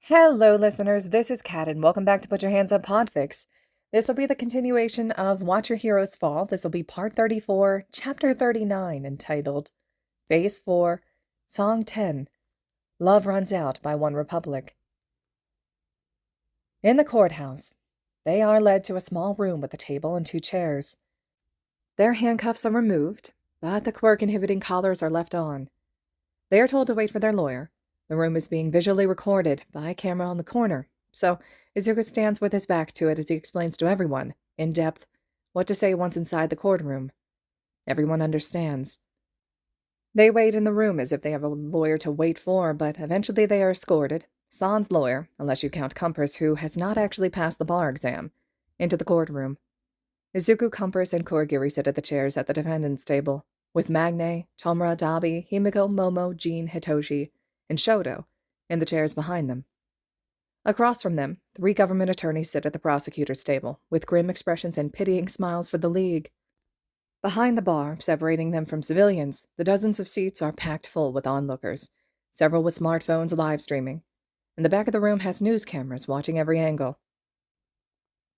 Hello, listeners. This is Kat, and welcome back to Put Your Hands on Podfic. This will be the continuation of Watch Your Heroes Fall. This will be Part 34, Chapter 39, entitled Phase 4, Song 10, Love Runs Out by One Republic. In the courthouse, they are led to a small room with a table and two chairs. Their handcuffs are removed, but the quirk-inhibiting collars are left on. They are told to wait for their lawyer. The room is being visually recorded by a camera on the corner, so Izuku stands with his back to it as he explains to everyone, in depth, what to say once inside the courtroom. Everyone understands. They wait in the room as if they have a lawyer to wait for, but eventually they are escorted, sans lawyer, unless you count Compass, who has not actually passed the bar exam, into the courtroom. Izuku, Compass, and Kurogiri sit at the chairs at the defendant's table, with Magne, Tomura, Dabi, Himiko, Momo, Jin, Hitoshi, and Shoto in the chairs behind them. Across from them, 3 government attorneys sit at the prosecutor's table, with grim expressions and pitying smiles for the League. Behind the bar, separating them from civilians, the dozens of seats are packed full with onlookers, several with smartphones live streaming, and the back of the room has news cameras watching every angle.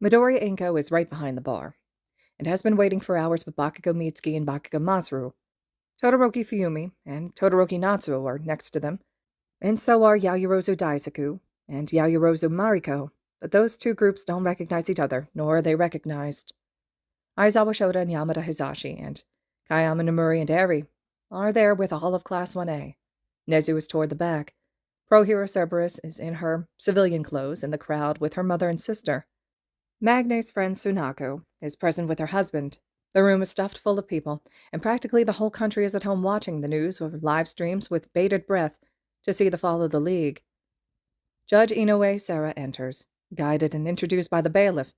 Midoriya Izuku is right behind the bar, and has been waiting for hours with Bakugo Mitsuki and Bakugo Masaru. Todoroki Fuyumi and Todoroki Natsuo are next to them, and so are Yaoyorozu Daisaku and Yayarozu Mariko, but those two groups don't recognize each other, nor are they recognized. Aizawa Shota and Yamada Hizashi and Kayama Nomuri and Eri are there with all of Class 1A. Nezu is toward the back. Pro-hero Cerberus is in her civilian clothes in the crowd with her mother and sister. Magne's friend Tsunako is present with her husband. The room is stuffed full of people, and practically the whole country is at home watching the news or live streams with bated breath to see the fall of the League. Judge Inoue Sera enters, guided and introduced by the bailiff,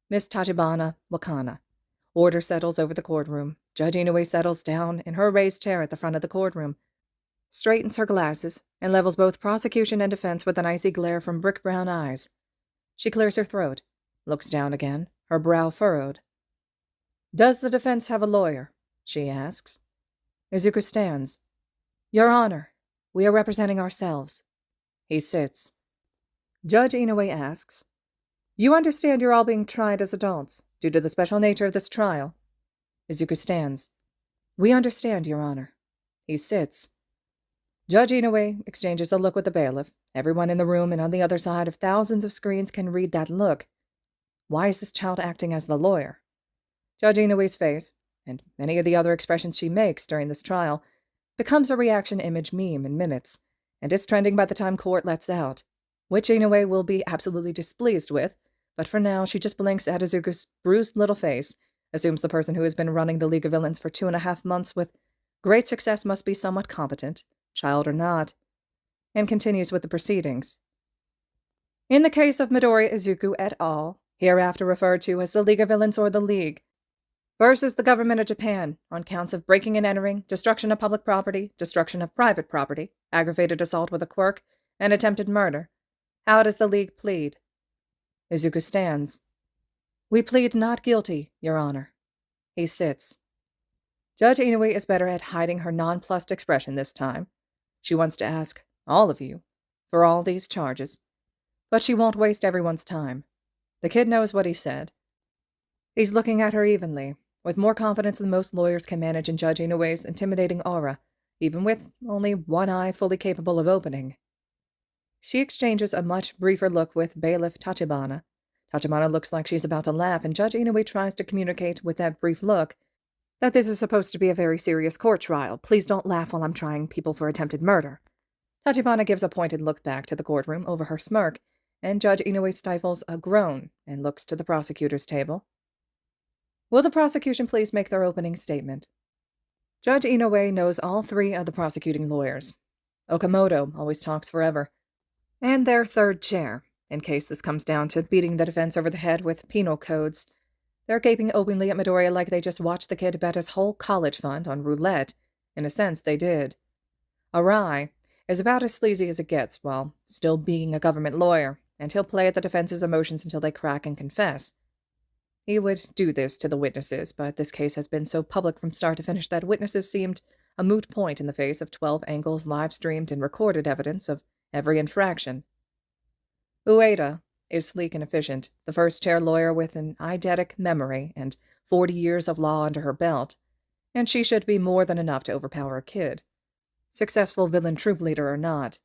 Miss Tachibana Wakana. Order settles over the courtroom. Judge Inoue settles down in her raised chair at the front of the courtroom, straightens her glasses, and levels both prosecution and defense with an icy glare from brick-brown eyes. She clears her throat, looks down again, her brow furrowed. "Does the defense have a lawyer?" she asks. Izuku stands. "Your Honor, we are representing ourselves." He sits. Judge Inoue asks, "You understand you're all being tried as adults, due to the special nature of this trial?" Izuku stands. "We understand, Your Honor." He sits. Judge Inoue exchanges a look with the bailiff. Everyone in the room and on the other side of thousands of screens can read that look. Why is this child acting as the lawyer? Judge Inoue's face, and many of the other expressions she makes during this trial, becomes a reaction image meme in minutes, and is trending by the time court lets out, which Inoue will be absolutely displeased with, but for now she just blinks at Izuku's bruised little face, assumes the person who has been running the League of Villains for 2.5 months with great success must be somewhat competent, child or not, and continues with the proceedings. In the case of Midoriya Izuku et al., hereafter referred to as the League of Villains or the League, versus the government of Japan on counts of breaking and entering, destruction of public property, destruction of private property, aggravated assault with a quirk, and attempted murder. How does the League plead? Izuku stands. "We plead not guilty, Your Honor." He sits. Judge Inoue is better at hiding her nonplussed expression this time. She wants to ask, all of you, for all these charges. But she won't waste everyone's time. The kid knows what he said. He's looking at her evenly, with more confidence than most lawyers can manage in Judge Inoue's intimidating aura, even with only one eye fully capable of opening. She exchanges a much briefer look with bailiff Tachibana. Tachibana looks like she's about to laugh, and Judge Inoue tries to communicate with that brief look that this is supposed to be a very serious court trial. Please don't laugh while I'm trying people for attempted murder. Tachibana gives a pointed look back to the courtroom over her smirk, and Judge Inoue stifles a groan and looks to the prosecutor's table. Will the prosecution please make their opening statement? Judge Inoue knows all 3 of the prosecuting lawyers. Okamoto always talks forever. And their third chair, in case this comes down to beating the defense over the head with penal codes. They're gaping openly at Midoriya like they just watched the kid bet his whole college fund on roulette. In a sense, they did. Arai is about as sleazy as it gets while still being a government lawyer, and he'll play at the defense's emotions until they crack and confess. He would do this to the witnesses, but this case has been so public from start to finish that witnesses seemed a moot point in the face of 12 angles live-streamed and recorded evidence of every infraction. Ueda is sleek and efficient, the first-chair lawyer with an eidetic memory and 40 years of law under her belt, and she should be more than enough to overpower a kid. Successful villain troop leader or not.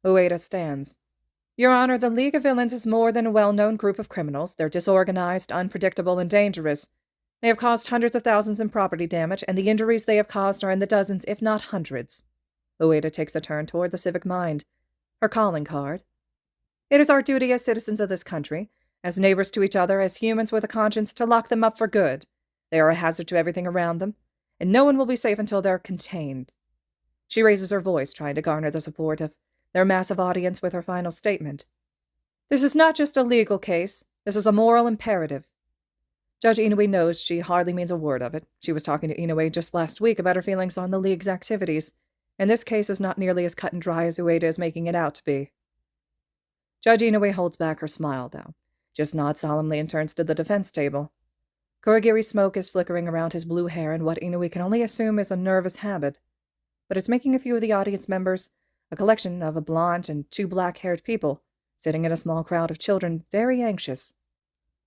Ueda stands. Your Honor, the League of Villains is more than a well-known group of criminals. They're disorganized, unpredictable, and dangerous. They have caused hundreds of thousands in property damage, and the injuries they have caused are in the dozens, if not hundreds. Ueda takes a turn toward the civic mind. Her calling card. It is our duty as citizens of this country, as neighbors to each other, as humans with a conscience, to lock them up for good. They are a hazard to everything around them, and no one will be safe until they're contained. She raises her voice, trying to garner the support of their massive audience with her final statement. This is not just a legal case. This is a moral imperative. Judge Inoue knows she hardly means a word of it. She was talking to Inoue just last week about her feelings on the League's activities, and this case is not nearly as cut and dry as Ueda is making it out to be. Judge Inoue holds back her smile, though, just nods solemnly and turns to the defense table. Kurogiri's smoke is flickering around his blue hair in what Inoue can only assume is a nervous habit, but it's making a few of the audience members, a collection of a blonde and two black-haired people, sitting in a small crowd of children, very anxious.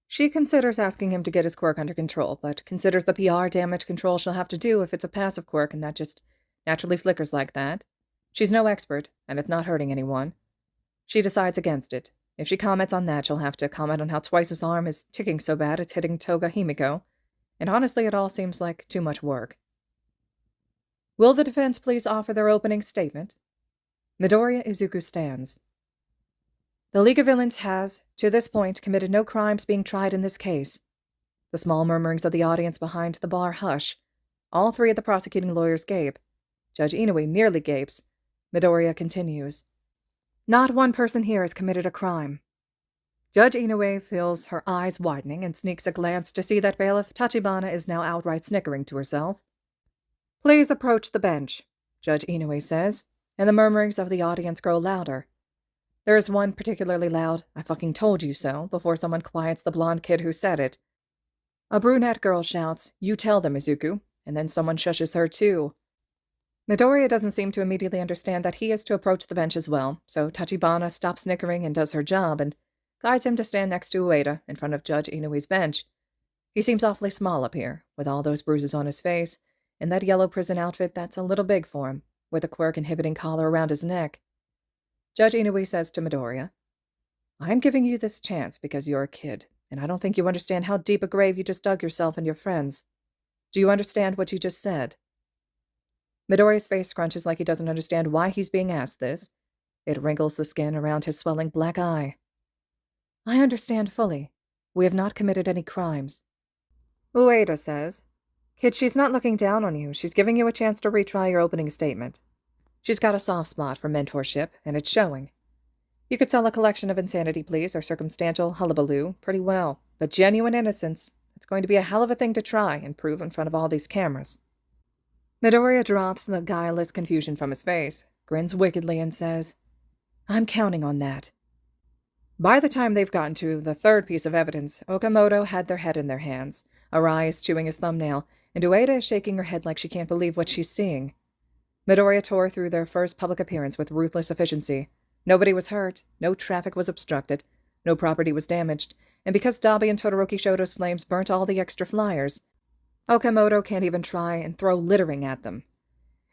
She considers asking him to get his quirk under control, but considers the PR damage control she'll have to do if it's a passive quirk and that just naturally flickers like that. She's no expert, and it's not hurting anyone. She decides against it. If she comments on that, she'll have to comment on how Twice's arm is ticking so bad it's hitting Toga Himiko, and honestly it all seems like too much work. Will the defense please offer their opening statement? Midoriya Izuku stands. The League of Villains has, to this point, committed no crimes being tried in this case. The small murmurings of the audience behind the bar hush. All three of the prosecuting lawyers gape. Judge Inoue nearly gapes. Midoriya continues. Not one person here has committed a crime. Judge Inoue feels her eyes widening and sneaks a glance to see that bailiff Tachibana is now outright snickering to herself. Please approach the bench, Judge Inoue says, and the murmurings of the audience grow louder. There is one particularly loud, I fucking told you so, before someone quiets the blonde kid who said it. A brunette girl shouts, You tell them, Izuku, and then someone shushes her too. Midoriya doesn't seem to immediately understand that he is to approach the bench as well, so Tachibana stops snickering and does her job and guides him to stand next to Ueda in front of Judge Inoue's bench. He seems awfully small up here, with all those bruises on his face, and that yellow prison outfit that's a little big for him, with a quirk-inhibiting collar around his neck. Judge Inoue says to Midoriya, I'm giving you this chance because you're a kid, and I don't think you understand how deep a grave you just dug yourself and your friends. Do you understand what you just said? Midoriya's face scrunches like he doesn't understand why he's being asked this. It wrinkles the skin around his swelling black eye. I understand fully. We have not committed any crimes. Ueda says, Kid, she's not looking down on you. She's giving you a chance to retry your opening statement. She's got a soft spot for mentorship, and it's showing. You could sell a collection of insanity pleas or circumstantial hullabaloo pretty well, but genuine innocence, it's going to be a hell of a thing to try and prove in front of all these cameras. Midoriya drops the guileless confusion from his face, grins wickedly, and says, I'm counting on that. By the time they've gotten to the third piece of evidence, Okamoto had their head in their hands. Arai is chewing his thumbnail, and Ueda is shaking her head like she can't believe what she's seeing. Midoriya tore through their first public appearance with ruthless efficiency. Nobody was hurt, no traffic was obstructed, no property was damaged, and because Dabi and Todoroki Shoto's flames burnt all the extra flyers, Okamoto can't even try and throw littering at them.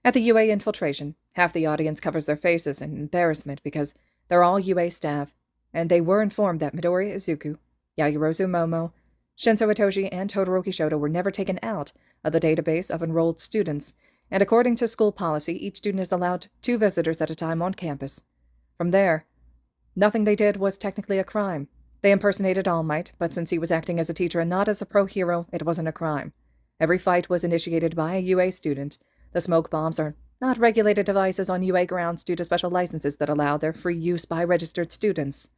At the UA infiltration, half the audience covers their faces in embarrassment because they're all UA staff, and they were informed that Midoriya Izuku, Yayarozu Momo, Shinsou Hitoshi, and Todoroki Shoto were never taken out of the database of enrolled students, and according to school policy, each student is allowed 2 visitors at a time on campus. From there, nothing they did was technically a crime. They impersonated All Might, but since he was acting as a teacher and not as a pro-hero, it wasn't a crime. Every fight was initiated by a UA student. The smoke bombs are not regulated devices on UA grounds due to special licenses that allow their free use by registered students.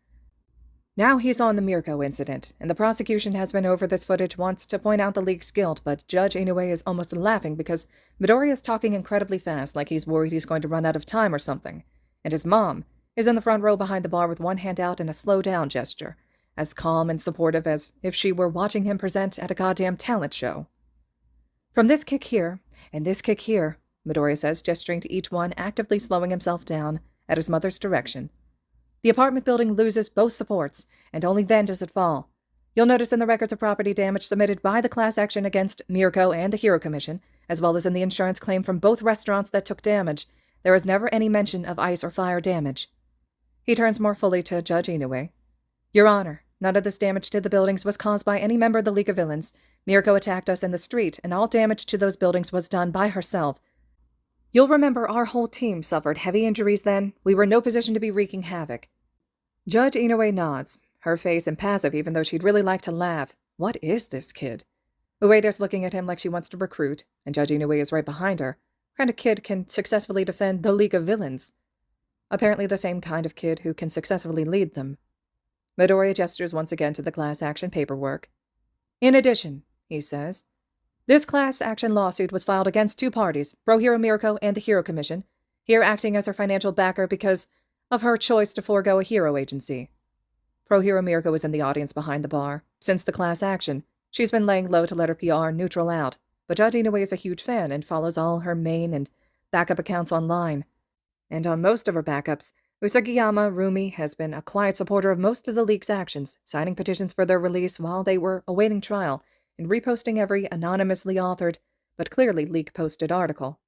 Now he's on the Mirko incident, and the prosecution has been over this footage once to point out the League's guilt, but Judge Inoue is almost laughing because Midoriya is talking incredibly fast, like he's worried he's going to run out of time or something, and his mom is in the front row behind the bar with one hand out in a slow-down gesture, as calm and supportive as if she were watching him present at a goddamn talent show. From this kick here, and this kick here, Midoriya says, gesturing to each one, actively slowing himself down at his mother's direction. The apartment building loses both supports, and only then does it fall. You'll notice in the records of property damage submitted by the class action against Mirko and the Hero Commission, as well as in the insurance claim from both restaurants that took damage, there is never any mention of ice or fire damage. He turns more fully to Judge Inoue. Your Honor, none of this damage to the buildings was caused by any member of the League of Villains. Mirko attacked us in the street, and all damage to those buildings was done by herself. You'll remember our whole team suffered heavy injuries then. We were in no position to be wreaking havoc. Judge Inoue nods, her face impassive even though she'd really like to laugh. What is this kid? Ueda's looking at him like she wants to recruit, and Judge Inoue is right behind her. What kind of kid can successfully defend the League of Villains? Apparently the same kind of kid who can successfully lead them. Midoriya gestures once again to the class action paperwork. In addition, he says, this class action lawsuit was filed against two parties, Pro Hero Mirko and the Hero Commission, here acting as her financial backer because of her choice to forego a hero agency. Pro Hero Mirko is in the audience behind the bar. Since the class action, she's been laying low to let her PR neutral out, but Judge Inoue is a huge fan and follows all her main and backup accounts online. And on most of her backups, Usagiyama Rumi has been a quiet supporter of most of the League's actions, signing petitions for their release while they were awaiting trial, and reposting every anonymously authored, but clearly League-posted article.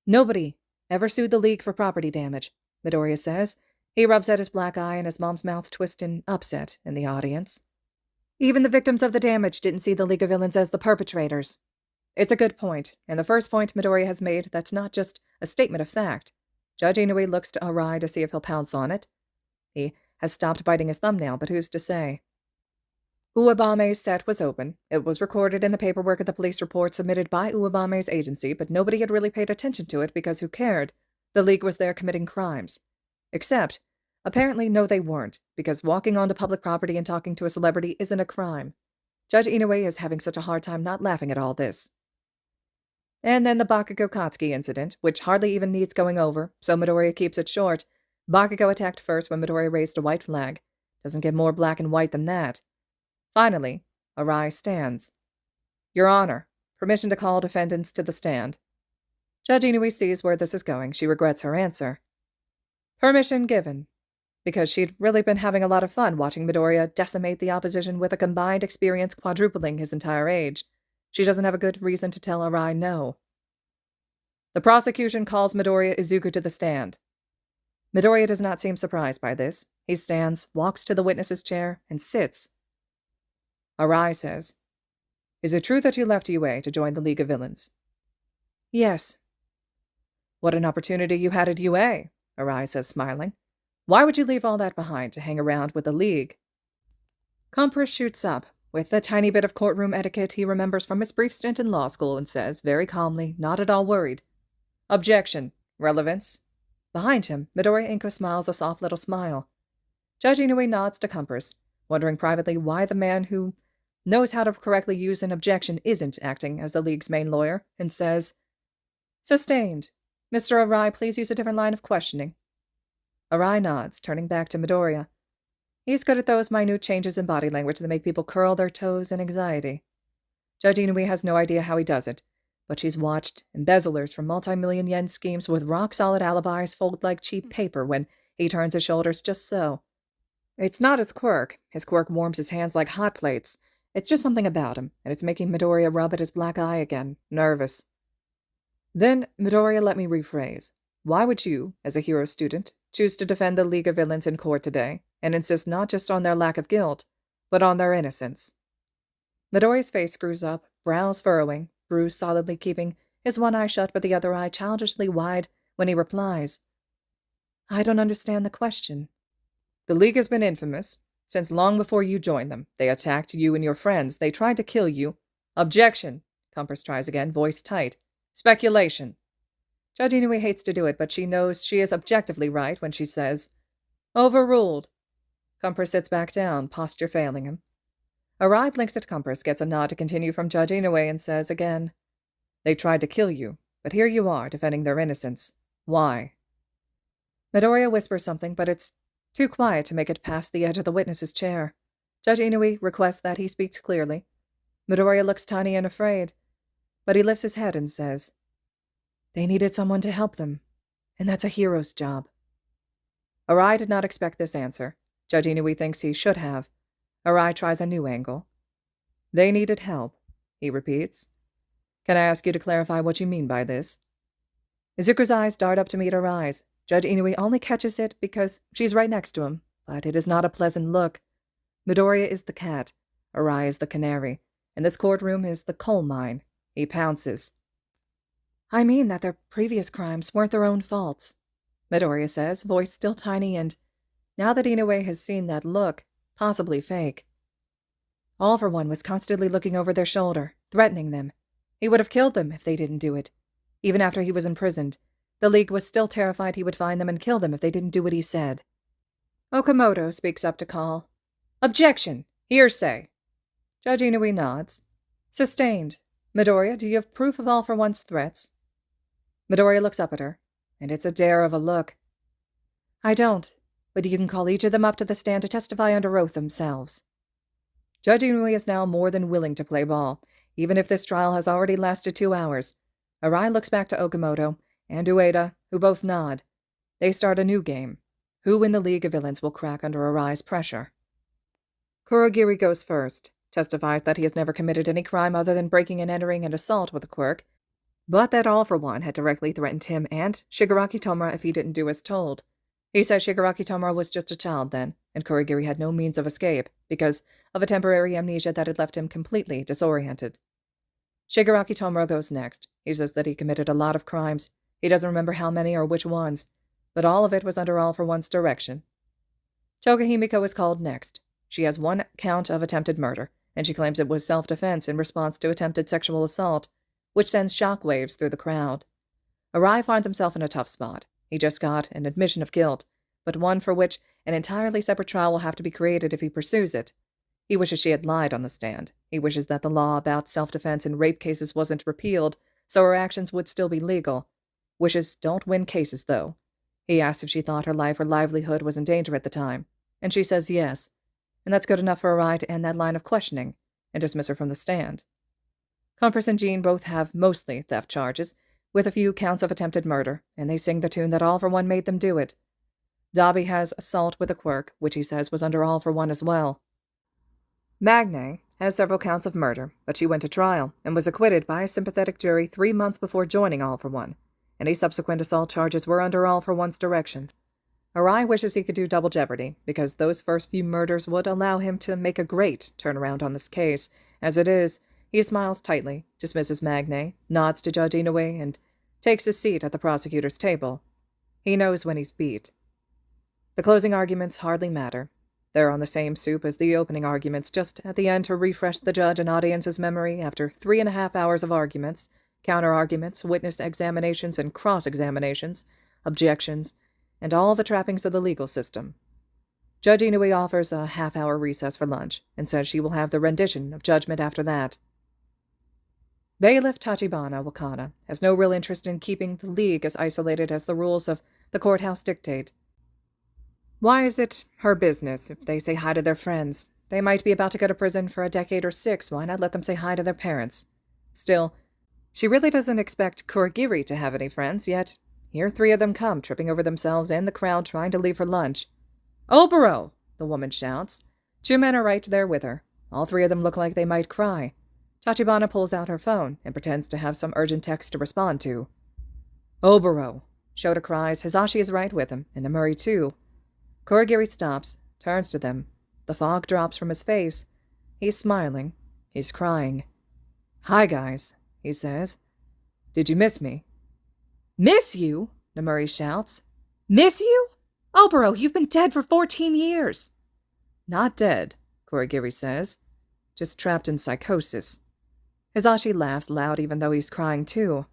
Nobody ever sued the League for property damage, Midoriya says. He rubs at his black eye and his mom's mouth twists in upset in the audience. Even the victims of the damage didn't see the League of Villains as the perpetrators. It's a good point, and the first point Midoriya has made that's not just a statement of fact. Judge Inoue looks to Arai to see if he'll pounce on it. He has stopped biting his thumbnail, but who's to say? Uebame's set was open. It was recorded in the paperwork of the police report submitted by Uebame's agency, but nobody had really paid attention to it because who cared? The League was there committing crimes. Except, apparently no they weren't, because walking onto public property and talking to a celebrity isn't a crime. Judge Inoue is having such a hard time not laughing at all this. And then the Bakugo Katsuki incident, which hardly even needs going over, so Midoriya keeps it short. Bakugo attacked first when Midoriya raised a white flag. Doesn't get more black and white than that. Finally, Arai stands. Your Honor, permission to call defendants to the stand. Judge Inoue sees where this is going. She regrets her answer. Permission given. Because she'd really been having a lot of fun watching Midoriya decimate the opposition with a combined experience quadrupling his entire age. She doesn't have a good reason to tell Arai no. The prosecution calls Midoriya Izuku to the stand. Midoriya does not seem surprised by this. He stands, walks to the witness's chair, and sits. Arai says, Is it true that you left UA to join the League of Villains? Yes. What an opportunity you had at UA, Arai says, smiling. Why would you leave all that behind to hang around with the League? Compress shoots up, with the tiny bit of courtroom etiquette he remembers from his brief stint in law school, and says, very calmly, not at all worried, Objection. Relevance. Behind him, Midoriya Inko smiles a soft little smile. Judge Inoue nods to Compress, wondering privately why the man who knows how to correctly use an objection isn't acting as the League's main lawyer, and says, Sustained. Mr. Arai, please use a different line of questioning. Arai nods, turning back to Midoriya. He's good at those minute changes in body language that make people curl their toes in anxiety. Judge Inoue has no idea how he does it, but she's watched embezzlers from multi-million yen schemes with rock-solid alibis fold like cheap paper when he turns his shoulders just so. It's not his quirk. His quirk warms his hands like hot plates. It's just something about him, and it's making Midoriya rub at his black eye again, nervous. Then, Midoriya, let me rephrase. Why would you, as a hero student, choose to defend the League of Villains in court today, and insist not just on their lack of guilt, but on their innocence? Midoriya's face screws up, brows furrowing, Bruce solidly keeping his one eye shut but the other eye childishly wide when he replies, I don't understand the question. The League has been infamous. Since long before you joined them, they attacked you and your friends. They tried to kill you. Objection. Compress tries again, voice tight. Speculation. Judge Inoue hates to do it, but she knows she is objectively right when she says, Overruled. Compress sits back down, posture failing him. Arai blinks at Compress, gets a nod to continue from Judge Inoue, and says again, They tried to kill you, but here you are, defending their innocence. Why? Midoriya whispers something, but it's too quiet to make it past the edge of the witness's chair. Judge Inoue requests that he speaks clearly. Midoriya looks tiny and afraid, but he lifts his head and says, They needed someone to help them, and that's a hero's job. Arai did not expect this answer. Judge Inui thinks he should have. Arai tries a new angle. They needed help, he repeats. Can I ask you to clarify what you mean by this? Izuku's eyes dart up to meet Arai's. Judge Inui only catches it because she's right next to him, but it is not a pleasant look. Midoriya is the cat. Arai is the canary. And this courtroom is the coal mine. He pounces. I mean that their previous crimes weren't their own faults, Midoriya says, voice still tiny and, now that Inoue has seen that look, possibly fake. All for One was constantly looking over their shoulder, threatening them. He would have killed them if they didn't do it. Even after he was imprisoned, the League was still terrified he would find them and kill them if they didn't do what he said. Okamoto speaks up to call. Objection! Hearsay! Judge Inui nods. Sustained. Midoriya, do you have proof of All for One's threats? Midoriya looks up at her, and it's a dare of a look. I don't, but you can call each of them up to the stand to testify under oath themselves. Judge Inui is now more than willing to play ball, even if this trial has already lasted 2 hours. Arai looks back to Okamoto and Ueda, who both nod. They start a new game. Who in the League of Villains will crack under Arai's pressure? Kurogiri goes first, testifies that he has never committed any crime other than breaking and entering and assault with a quirk, but that All for One had directly threatened him and Shigaraki Tomura if he didn't do as told. He says Shigaraki Tomura was just a child then, and Kurogiri had no means of escape because of a temporary amnesia that had left him completely disoriented. Shigaraki Tomura goes next. He says that he committed a lot of crimes. He doesn't remember how many or which ones, but all of it was under All for One's direction. Toga Himiko is called next. She has 1 count of attempted murder, and she claims it was self-defense in response to attempted sexual assault, which sends shockwaves through the crowd. Arai finds himself in a tough spot. He just got an admission of guilt, but one for which an entirely separate trial will have to be created if he pursues it. He wishes she had lied on the stand. He wishes that the law about self-defense in rape cases wasn't repealed, so her actions would still be legal. Wishes don't win cases, though. He asks if she thought her life or livelihood was in danger at the time, and she says yes. And that's good enough for Arai to end that line of questioning and dismiss her from the stand. Compress and Jean both have mostly theft charges, with a few counts of attempted murder, and they sing the tune that All for One made them do it. Dabi has assault with a quirk, which he says was under All for One as well. Magne has several counts of murder, but she went to trial and was acquitted by a sympathetic jury 3 months before joining All for One. Any subsequent assault charges were under All for One's direction. Arai wishes he could do double jeopardy, because those first few murders would allow him to make a great turnaround on this case. As it is, he smiles tightly, dismisses Magne, nods to Judge Inoue, and takes his seat at the prosecutor's table. He knows when he's beat. The closing arguments hardly matter. They're on the same soup as the opening arguments, just at the end to refresh the judge and audience's memory after 3.5 hours of arguments, counter-arguments, witness examinations and cross-examinations, objections, and all the trappings of the legal system. Judge Inoue offers a half-hour recess for lunch and says she will have the rendition of judgment after that. Bailiff Tachibana Wakana has no real interest in keeping the League as isolated as the rules of the courthouse dictate. Why is it her business if they say hi to their friends? They might be about to go to prison for a decade or 6. Why not let them say hi to their parents? Still, she really doesn't expect Kurogiri to have any friends, yet here 3 of them come, tripping over themselves and the crowd trying to leave for lunch. Oboro! The woman shouts. 2 men are right there with her. All 3 of them look like they might cry. Tachibana pulls out her phone and pretends to have some urgent text to respond to. Oboro! Shota cries. Hisashi is right with him, and Amuri too. Kurogiri stops, turns to them. The fog drops from his face. He's smiling. He's crying. Hi, guys, he says. Did you miss me? Miss you? Namuri shouts. Miss you? Oboro, you've been dead for 14 years. Not dead, Kurogiri says. Just trapped in psychosis. Hisashi laughs loud even though he's crying too.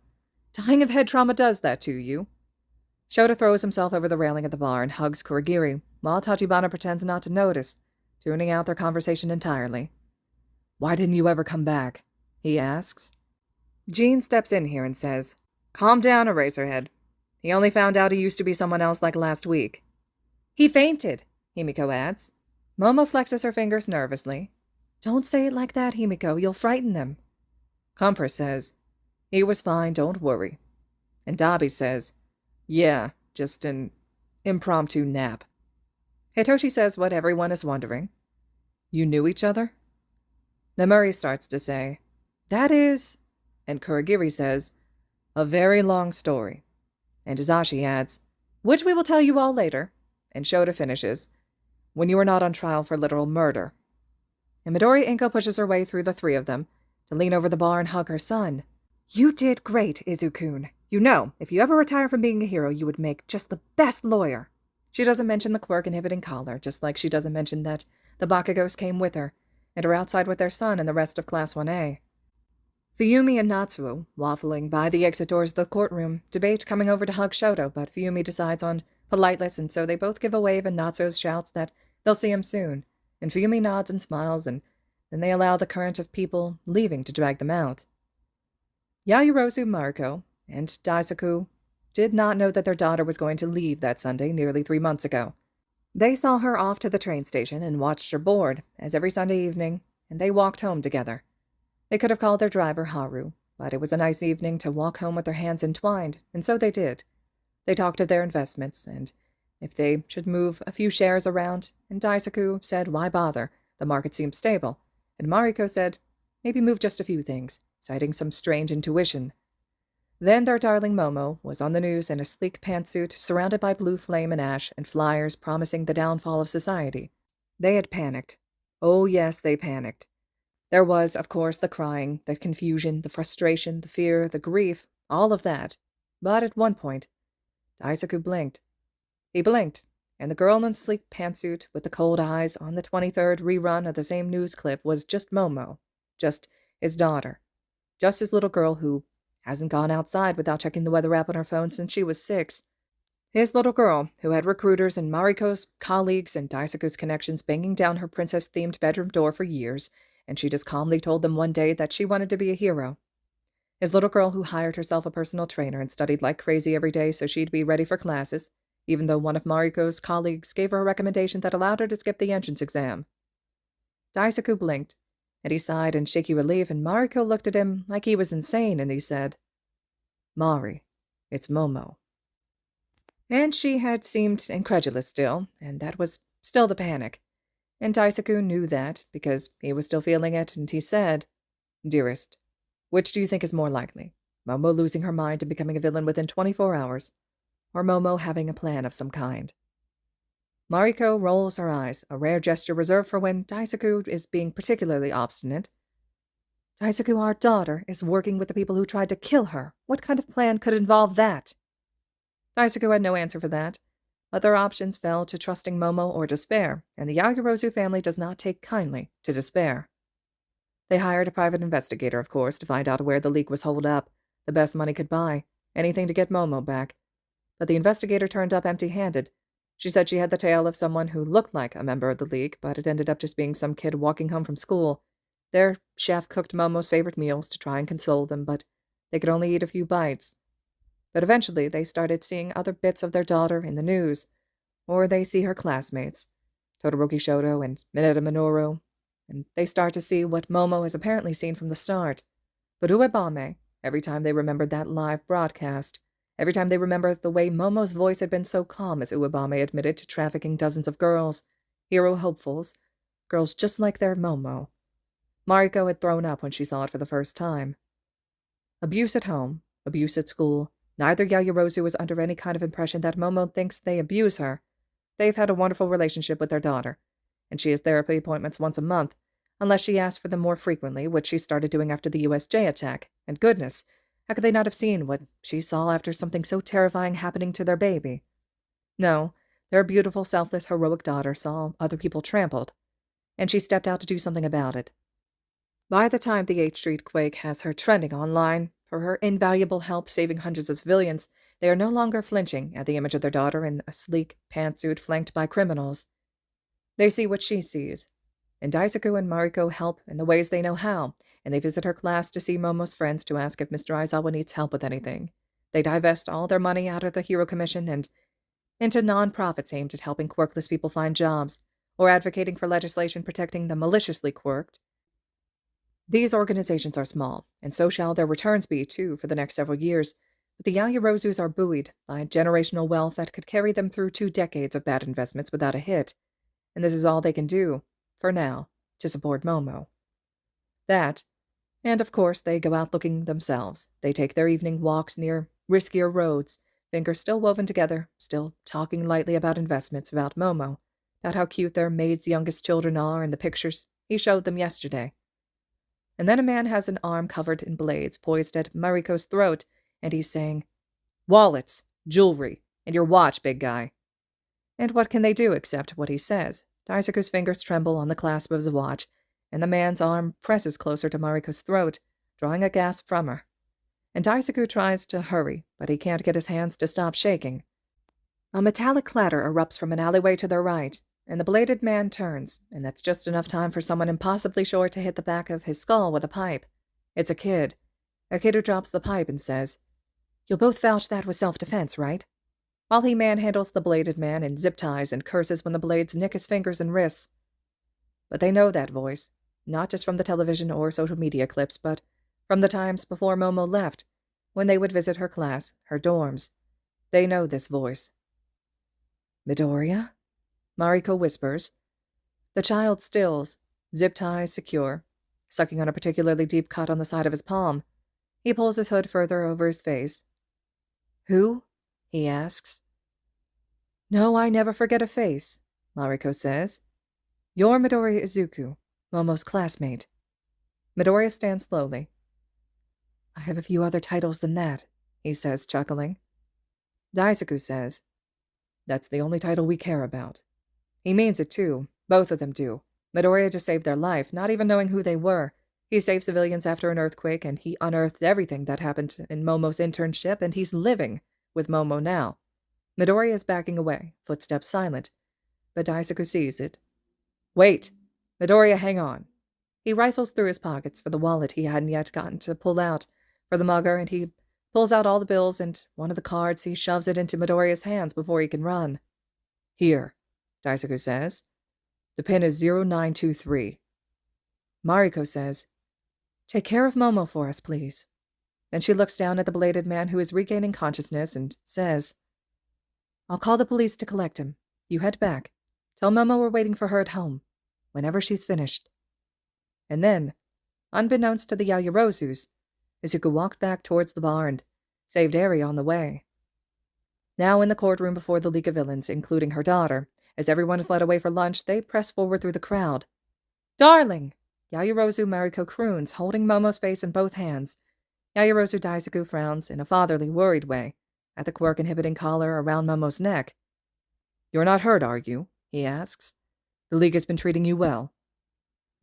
Dying of head trauma does that to you. Shota throws himself over the railing at the bar and hugs Kurogiri, while Tachibana pretends not to notice, tuning out their conversation entirely. Why didn't you ever come back? He asks. Jean steps in here and says, Calm down, Eraserhead. He only found out he used to be someone else like last week. He fainted, Himiko adds. Momo flexes her fingers nervously. Don't say it like that, Himiko. You'll frighten them. Compress says, He was fine, don't worry. And Dabi says, Yeah, just an impromptu nap. Hitoshi says what everyone is wondering. You knew each other? Namuri starts to say, that is, and Kurogiri says, a very long story. And Izashi adds, which we will tell you all later. And Shota finishes, when you were not on trial for literal murder. And Midori Inko pushes her way through the three of them to lean over the bar and hug her son. You did great, Izu-kun. You know, if you ever retire from being a hero, you would make just the best lawyer. She doesn't mention the quirk-inhibiting collar, just like she doesn't mention that the Bakugos came with her, and are outside with their son and the rest of Class 1A. Fuyumi and Natsuo, waffling by the exit doors of the courtroom, debate coming over to hug Shoto, but Fuyumi decides on politeness, and so they both give a wave, and Natsuo shouts that they'll see him soon, and Fuyumi nods and smiles, and then they allow the current of people leaving to drag them out. Yayarozu, Mariko, and Daisaku did not know that their daughter was going to leave that Sunday nearly 3 months ago. They saw her off to the train station and watched her board, as every Sunday evening, and they walked home together. They could have called their driver Haru, but it was a nice evening to walk home with their hands entwined, and so they did. They talked of their investments, and if they should move a few shares around, and Daisaku said why bother, the market seemed stable, and Mariko said maybe move just a few things, citing some strange intuition. Then their darling Momo was on the news in a sleek pantsuit surrounded by blue flame and ash and flyers promising the downfall of society. They had panicked. Oh yes, they panicked. There was, of course, the crying, the confusion, the frustration, the fear, the grief, all of that. But at one point, Daisaku blinked. He blinked, and the girl in the sleek pantsuit with the cold eyes on the 23rd rerun of the same news clip was just Momo, just his daughter, just his little girl who hasn't gone outside without checking the weather app on her phone since she was 6. His little girl, who had recruiters and Mariko's colleagues and Daisaku's connections banging down her princess-themed bedroom door for years, and she just calmly told them one day that she wanted to be a hero. His little girl who hired herself a personal trainer and studied like crazy every day so she'd be ready for classes, even though one of Mariko's colleagues gave her a recommendation that allowed her to skip the entrance exam. Daisaku blinked, and he sighed in shaky relief, and Mariko looked at him like he was insane, and he said, Mari, it's Momo. And she had seemed incredulous still, and that was still the panic. And Daisaku knew that, because he was still feeling it, and he said, Dearest, which do you think is more likely? Momo losing her mind and becoming a villain within 24 hours, or Momo having a plan of some kind? Mariko rolls her eyes, a rare gesture reserved for when Daisaku is being particularly obstinate. Daisaku, our daughter, is working with the people who tried to kill her. What kind of plan could involve that? Daisaku had no answer for that. Other options fell to trusting Momo or despair, and the Yaoyorozu family does not take kindly to despair. They hired a private investigator, of course, to find out where the leak was holed up, the best money could buy, anything to get Momo back. But the investigator turned up empty-handed. She said she had the tale of someone who looked like a member of the league, but it ended up just being some kid walking home from school. Their chef cooked Momo's favorite meals to try and console them, but they could only eat a few bites. But eventually they started seeing other bits of their daughter in the news, or they see her classmates, Todoroki Shoto and Mineta Minoru, and they start to see what Momo has apparently seen from the start. But Uebame, every time they remembered that live broadcast, every time they remembered the way Momo's voice had been so calm as Uebame admitted to trafficking dozens of girls, hero hopefuls, girls just like their Momo, Mariko had thrown up when she saw it for the first time. Abuse at home, abuse at school. Neither Yayarozu was under any kind of impression that Momo thinks they abuse her. They've had a wonderful relationship with their daughter, and she has therapy appointments once a month, unless she asks for them more frequently, which she started doing after the USJ attack. And goodness, how could they not have seen what she saw after something so terrifying happening to their baby? No, their beautiful, selfless, heroic daughter saw other people trampled, and she stepped out to do something about it. By the time the 8th Street Quake has her trending online, for her invaluable help saving hundreds of civilians, they are no longer flinching at the image of their daughter in a sleek pantsuit flanked by criminals. They see what she sees, and Daisaku and Mariko help in the ways they know how, and they visit her class to see Momo's friends to ask if Mr. Aizawa needs help with anything. They divest all their money out of the Hero Commission and into non-profits aimed at helping quirkless people find jobs, or advocating for legislation protecting the maliciously quirked. These organizations are small, and so shall their returns be, too, for the next several years, but the Yayarozus are buoyed by generational wealth that could carry them through 2 decades of bad investments without a hit, and this is all they can do, for now, to support Momo. That, and of course they go out looking themselves. They take their evening walks near riskier roads, fingers still woven together, still talking lightly about investments, about Momo, about how cute their maid's youngest children are in the pictures he showed them yesterday. And then a man has an arm covered in blades poised at Mariko's throat, and he's saying, "Wallets, jewelry, and your watch, big guy." And what can they do except what he says? Daisuke's fingers tremble on the clasp of his watch, and the man's arm presses closer to Mariko's throat, drawing a gasp from her. And Daisuke tries to hurry, but he can't get his hands to stop shaking. A metallic clatter erupts from an alleyway to their right, and the bladed man turns, and that's just enough time for someone impossibly short to hit the back of his skull with a pipe. It's a kid who drops the pipe and says, "You'll both vouch that was self-defense, right?" While he manhandles the bladed man in zip ties and curses when the blades nick his fingers and wrists. But they know that voice, not just from the television or social media clips, but from the times before Momo left, when they would visit her class, her dorms. They know this voice. "Midoriya?" Mariko whispers. The child stills, zip ties secure, sucking on a particularly deep cut on the side of his palm. He pulls his hood further over his face. "Who?" he asks. "No, I never forget a face," Mariko says. "You're Midoriya Izuku, Momo's classmate." Midoriya stands slowly. "I have a few other titles than that," he says, chuckling. Daisuke says, "That's the only title we care about." He means it, too. Both of them do. Midoriya just saved their life, not even knowing who they were. He saved civilians after an earthquake, and he unearthed everything that happened in Momo's internship, and he's living with Momo now. Midoriya is backing away, footsteps silent, but Daisuke sees it. "Wait! Midoriya, hang on!" He rifles through his pockets for the wallet he hadn't yet gotten to pull out for the mugger, and he pulls out all the bills and one of the cards. He shoves it into Midoriya's hands before he can run. "Here," Daisuke says. "The pin is 0923. Mariko says, "Take care of Momo for us, please." Then she looks down at the bladed man who is regaining consciousness and says, "I'll call the police to collect him. You head back. Tell Momo we're waiting for her at home, whenever she's finished." And then, unbeknownst to the Yaoyorozus, Izuku walked back towards the bar and saved Eri on the way. Now in the courtroom before the League of Villains, including her daughter, as everyone is led away for lunch, they press forward through the crowd. "Darling!" Yayarozu Mariko croons, holding Momo's face in both hands. Yayarozu Daisuke frowns in a fatherly, worried way at the quirk-inhibiting collar around Momo's neck. "You're not hurt, are you?" he asks. "The League has been treating you well."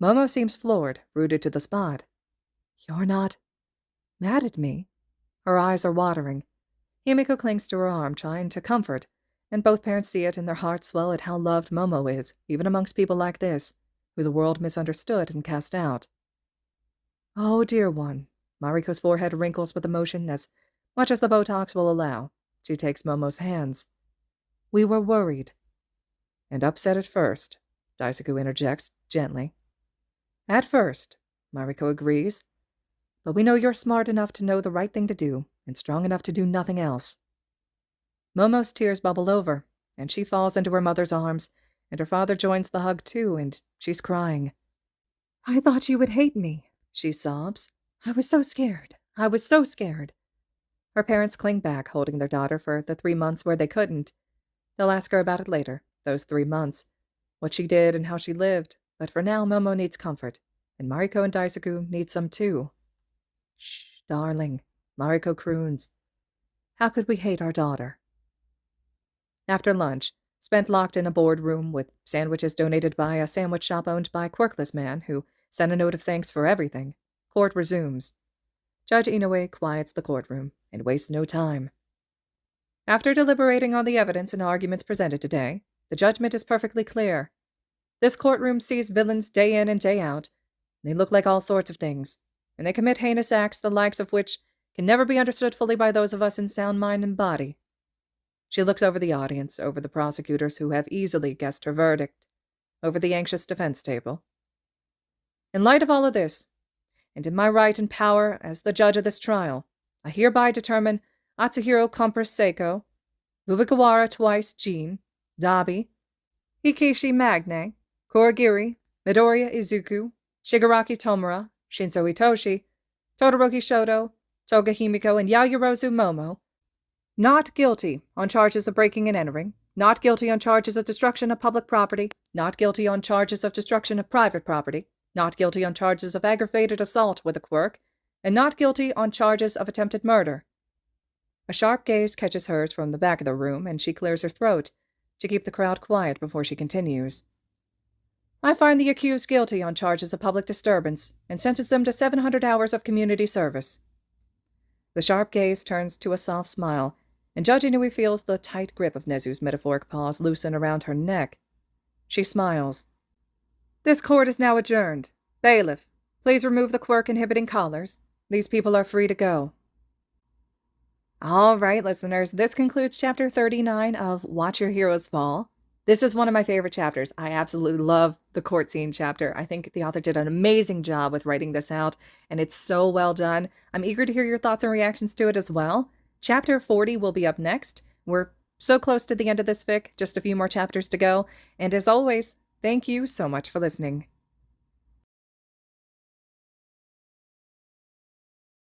Momo seems floored, rooted to the spot. "You're not mad at me?" Her eyes are watering. Himiko clings to her arm, trying to comfort, and both parents see it and their hearts swell at how loved Momo is, even amongst people like this, who the world misunderstood and cast out. "Oh, dear one." Mariko's forehead wrinkles with emotion as much as the Botox will allow. She takes Momo's hands. "We were worried." "And upset at first," Daisuke interjects gently. "At first," Mariko agrees. "But we know you're smart enough to know the right thing to do, and strong enough to do nothing else." Momo's tears bubble over, and she falls into her mother's arms, and her father joins the hug too, and she's crying. "I thought you would hate me," she sobs. "I was so scared. I was so scared." Her parents cling back, holding their daughter for the 3 months where they couldn't. They'll ask her about it later, those 3 months, what she did and how she lived, but for now Momo needs comfort, and Mariko and Daisuke need some too. "Shh, darling," Mariko croons. "How could we hate our daughter?" After lunch, spent locked in a boardroom with sandwiches donated by a sandwich shop owned by a quirkless man who sent a note of thanks for everything, court resumes. Judge Inoue quiets the courtroom and wastes no time. After deliberating on the evidence and arguments presented today, the judgment is perfectly clear. This courtroom sees villains day in and day out. They look like all sorts of things, and they commit heinous acts the likes of which can never be understood fully by those of us in sound mind and body. She looks over the audience, over the prosecutors who have easily guessed her verdict, over the anxious defense table. "In light of all of this, and in my right and power as the judge of this trial, I hereby determine Atsuhiro Compress Seiko, Bubikawara twice Jean, Dabi, Hikishi Magne, Kurogiri, Midoriya Izuku, Shigaraki Tomura, Shinsou Hitoshi, Todoroki Shoto, Toga Himiko, and Yaoyorozu Momo, not guilty on charges of breaking and entering, not guilty on charges of destruction of public property, not guilty on charges of destruction of private property, not guilty on charges of aggravated assault with a quirk, and not guilty on charges of attempted murder. A sharp gaze catches hers from the back of the room, and she clears her throat to keep the crowd quiet before she continues. I find the accused guilty on charges of public disturbance and sentence them to 700 hours of community service. The sharp gaze turns to a soft smile, and Judge Inui feels the tight grip of Nezu's metaphoric paws loosen around her neck. She smiles. This court is now adjourned. Bailiff, please remove the quirk-inhibiting collars. These people are free to go. All right, listeners, this concludes Chapter 39 of Watch Your Heroes Fall. This is one of my favorite chapters. I absolutely love the court scene chapter. I think the author did an amazing job with writing this out, and it's so well done. I'm eager to hear your thoughts and reactions to it as well. Chapter 40 will be up next. We're so close to the end of this fic, just a few more chapters to go. And as always, thank you so much for listening.